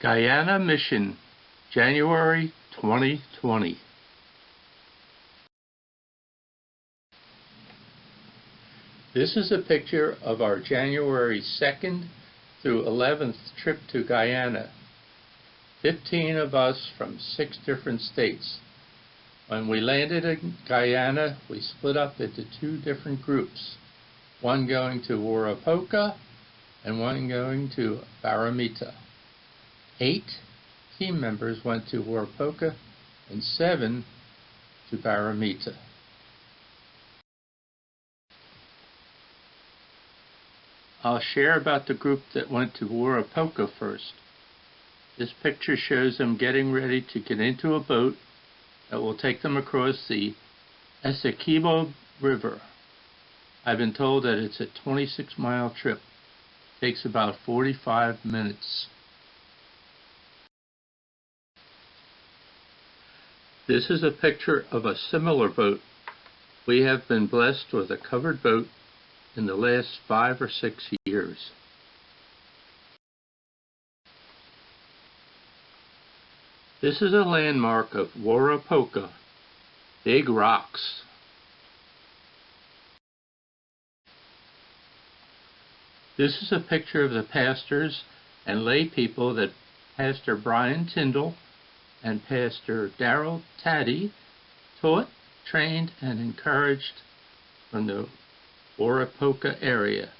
Guyana Mission, January 2020. This is a picture of our January 2nd through 11th trip to Guyana. 15 of us from 6 different states. When we landed in Guyana, we split up into 2 different groups, one going to Warapoka and one going to Baramita. 8 team members went to Warapoka and 7 to Baramita. I'll share about the group that went to Warapoka first. This picture shows them getting ready to get into a boat that will take them across the Essequibo River. I've been told that it's a 26-mile trip. It takes about 45 minutes. This is a picture of a similar boat. We have been blessed with a covered boat in the last 5 or 6 years. This is a landmark of Warapoka, Big Rocks. This is a picture of the pastors and lay people that Pastor Brian Tyndall and Pastor Darrell Taddy taught, trained, and encouraged from the Warapoka area.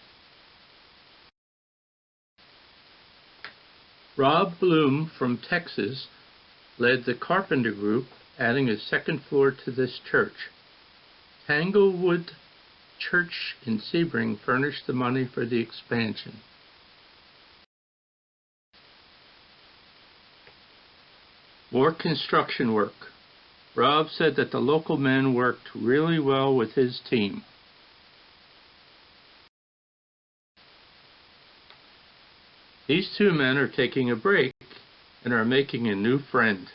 Rob Bloom from Texas led the carpenter group, adding a 2nd floor to this church. Tanglewood Church in Sebring furnished the money for the expansion. More construction work. Rob said that the local men worked really well with his team. These 2 men are taking a break and are making a new friend.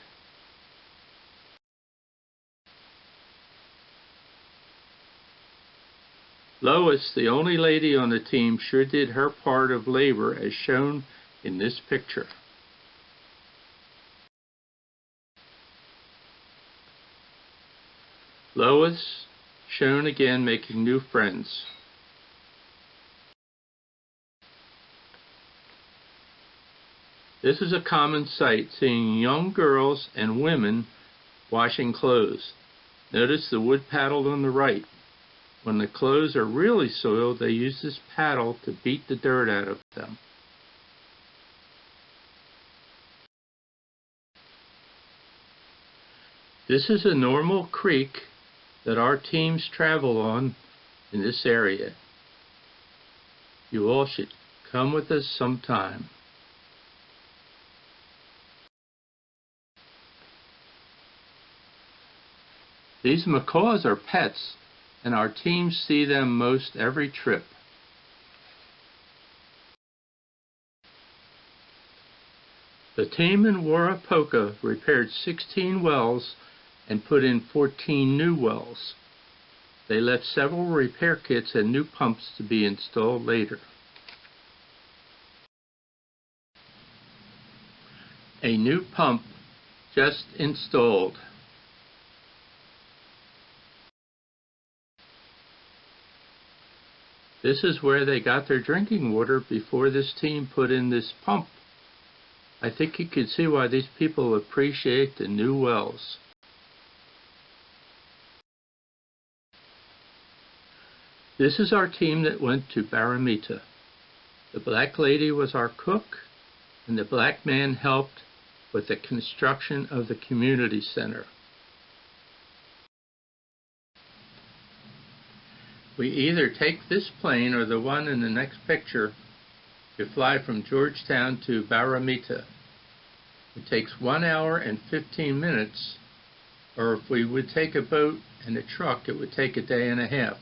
Lois, the only lady on the team, sure did her part of labor as shown in this picture. Lois, shown again making new friends. This is a common sight, seeing young girls and women washing clothes. Notice the wood paddle on the right. When the clothes are really soiled, they use this paddle to beat the dirt out of them. This is a normal creek that our teams travel on in this area. You all should come with us sometime. These macaws are pets, and our teams see them most every trip. The team in Warapoka repaired 16 wells and put in 14 new wells. They left several repair kits and new pumps to be installed later. A new pump just installed. This is where they got their drinking water before this team put in this pump. I think you can see why these people appreciate the new wells. This is our team that went to Baramita. The black lady was our cook, and the black man helped with the construction of the community center. We either take this plane or the one in the next picture to fly from Georgetown to Baramita. It takes 1 hour and 15 minutes, or if we would take a boat and a truck, it would take a day and a half.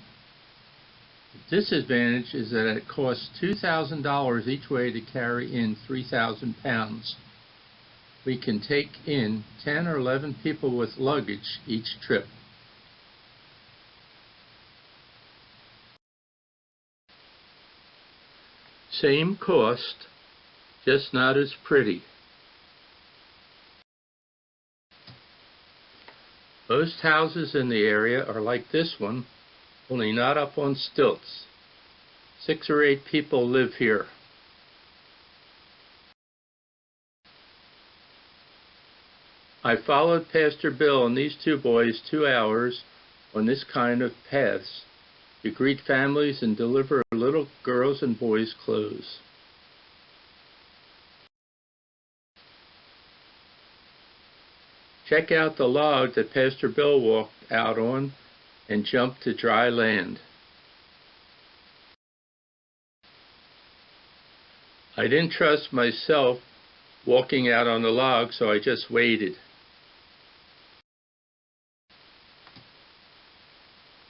The disadvantage is that it costs $2,000 each way to carry in 3,000 pounds. We can take in 10 or 11 people with luggage each trip. Same cost, just not as pretty. Most houses in the area are like this one, only not up on stilts. 6 or 8 people live here. I followed Pastor Bill and these 2 boys 2 hours on this kind of paths to greet families and deliver little girls and boys clothes. Check out the log that Pastor Bill walked out on and jumped to dry land. I didn't trust myself walking out on the log, so I just waited.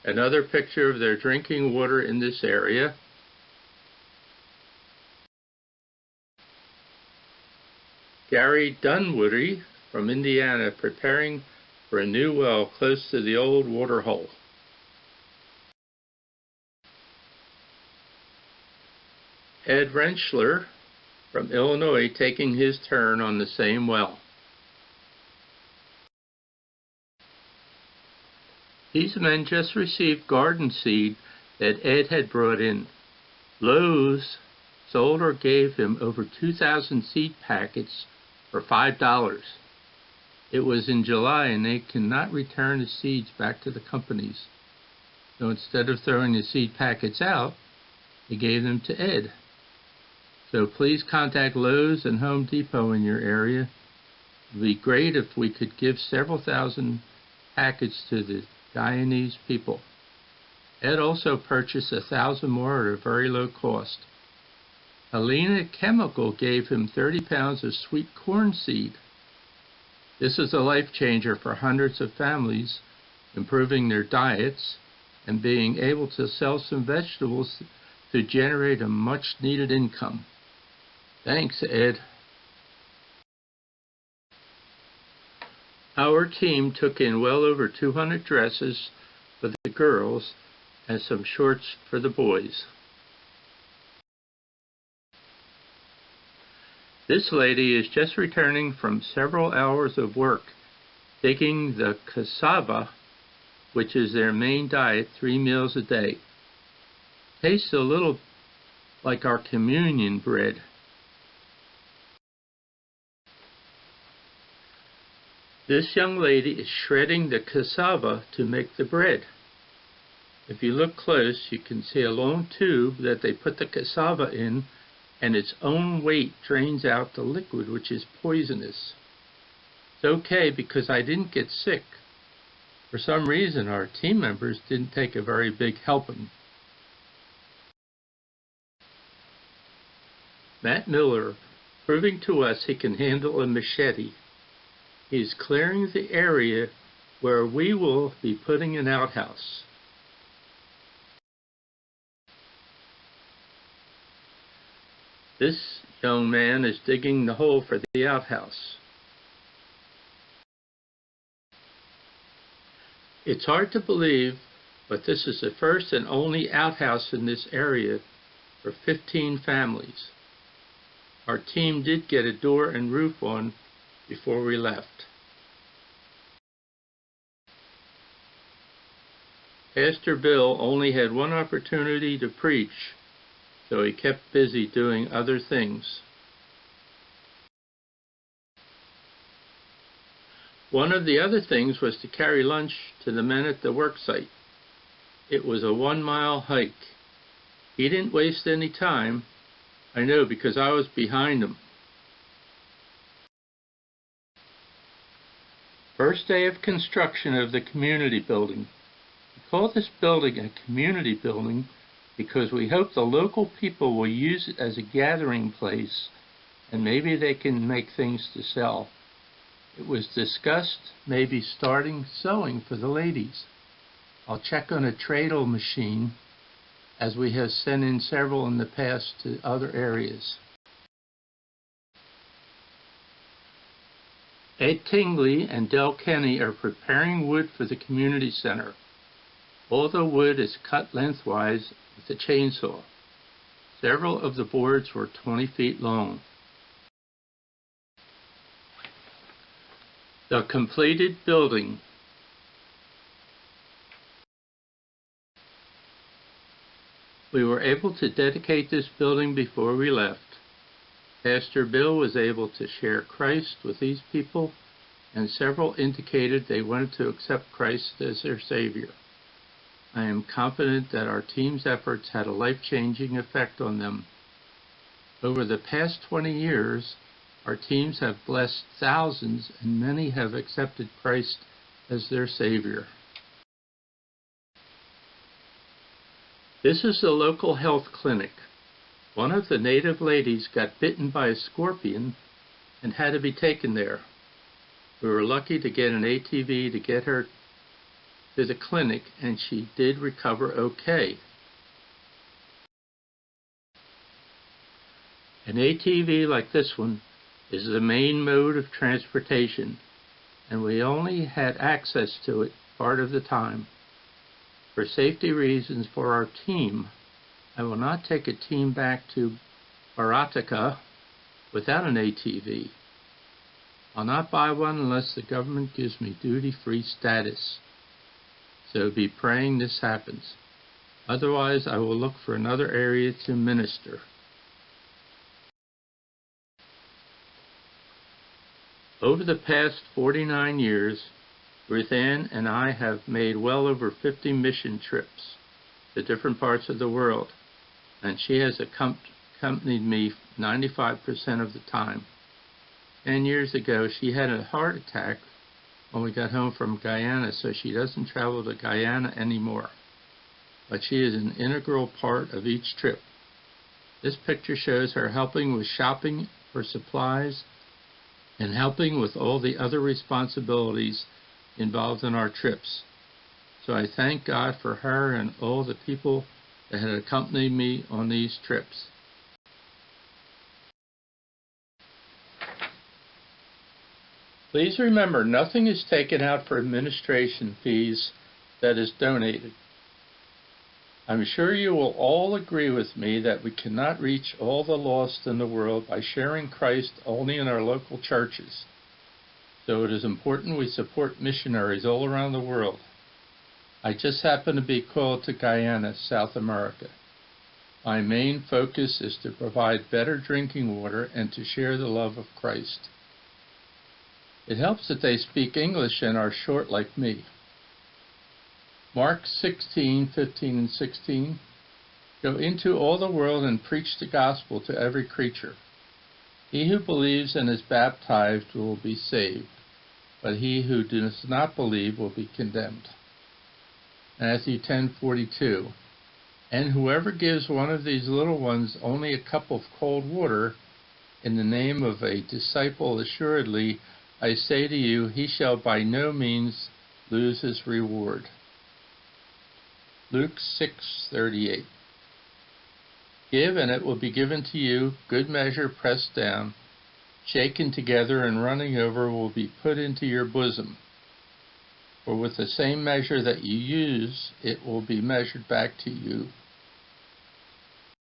Another picture of their drinking water in this area. Gary Dunwoody from Indiana preparing for a new well close to the old water hole. Ed Rentschler from Illinois taking his turn on the same well. These men just received garden seed that Ed had brought in. Lowe's sold or gave him over 2,000 seed packets for $5. It was in July and they cannot return the seeds back to the companies. So instead of throwing the seed packets out, they gave them to Ed. So please contact Lowe's and Home Depot in your area. It would be great if we could give several thousand packets to the Guyanese people. Ed also purchased 1,000 more at a very low cost. Helena Chemical gave him 30 pounds of sweet corn seed. This is a life changer for hundreds of families, improving their diets and being able to sell some vegetables to generate a much needed income. Thanks, Ed. Our team took in well over 200 dresses for the girls and some shorts for the boys. This lady is just returning from several hours of work digging the cassava, which is their main diet, 3 meals a day. Tastes a little like our communion bread. This young lady is shredding the cassava to make the bread. If you look close, you can see a long tube that they put the cassava in, and its own weight drains out the liquid, which is poisonous. It's okay because I didn't get sick. For some reason, our team members didn't take a very big helping. Matt Miller, proving to us he can handle a machete. He's clearing the area where we will be putting an outhouse. This young man is digging the hole for the outhouse. It's hard to believe, but this is the first and only outhouse in this area for 15 families. Our team did get a door and roof on before we left. Pastor Bill only had one opportunity to preach, so he kept busy doing other things. One of the other things was to carry lunch to the men at the work site. It was a 1-mile hike. He didn't waste any time. I know because I was behind him. First day of construction of the community building. We call this building a community building because we hope the local people will use it as a gathering place and maybe they can make things to sell. It was discussed maybe starting sewing for the ladies. I'll check on a treadle machine as we have sent in several in the past to other areas. Ed Tingley and Del Kenny are preparing wood for the community center. All the wood is cut lengthwise with a chainsaw. Several of the boards were 20 feet long. The completed building. We were able to dedicate this building before we left. Pastor Bill was able to share Christ with these people, and several indicated they wanted to accept Christ as their Savior. I am confident that our team's efforts had a life-changing effect on them. Over the past 20 years, our teams have blessed thousands, and many have accepted Christ as their Savior. This is the local health clinic. One of the native ladies got bitten by a scorpion and had to be taken there. We were lucky to get an ATV to get her to the clinic, and she did recover okay. An ATV like this one is the main mode of transportation, and we only had access to it part of the time. For safety reasons for our team, I will not take a team back to Baratica without an ATV. I'll not buy one unless the government gives me duty-free status. So be praying this happens. Otherwise, I will look for another area to minister. Over the past 49 years, Ruth Ann and I have made well over 50 mission trips to different parts of the world, and she has accompanied me 95% of the time. 10 years ago, she had a heart attack when we got home from Guyana, so she doesn't travel to Guyana anymore. But she is an integral part of each trip. This picture shows her helping with shopping for supplies and helping with all the other responsibilities involved in our trips. So I thank God for her and all the people that had accompanied me on these trips. Please remember, nothing is taken out for administration fees that is donated. I'm sure you will all agree with me that we cannot reach all the lost in the world by sharing Christ only in our local churches. So it is important we support missionaries all around the world. I just happen to be called to Guyana, South America. My main focus is to provide better drinking water and to share the love of Christ. It helps that they speak English and are short like me. Mark 16:15 and 16. Go into all the world and preach the gospel to every creature. He who believes and is baptized will be saved, but he who does not believe will be condemned. Matthew 10:42. And whoever gives one of these little ones only a cup of cold water in the name of a disciple, assuredly, I say to you, he shall by no means lose his reward. Luke 6:38. Give, and it will be given to you, good measure pressed down, shaken together and running over will be put into your bosom. For with the same measure that you use, it will be measured back to you.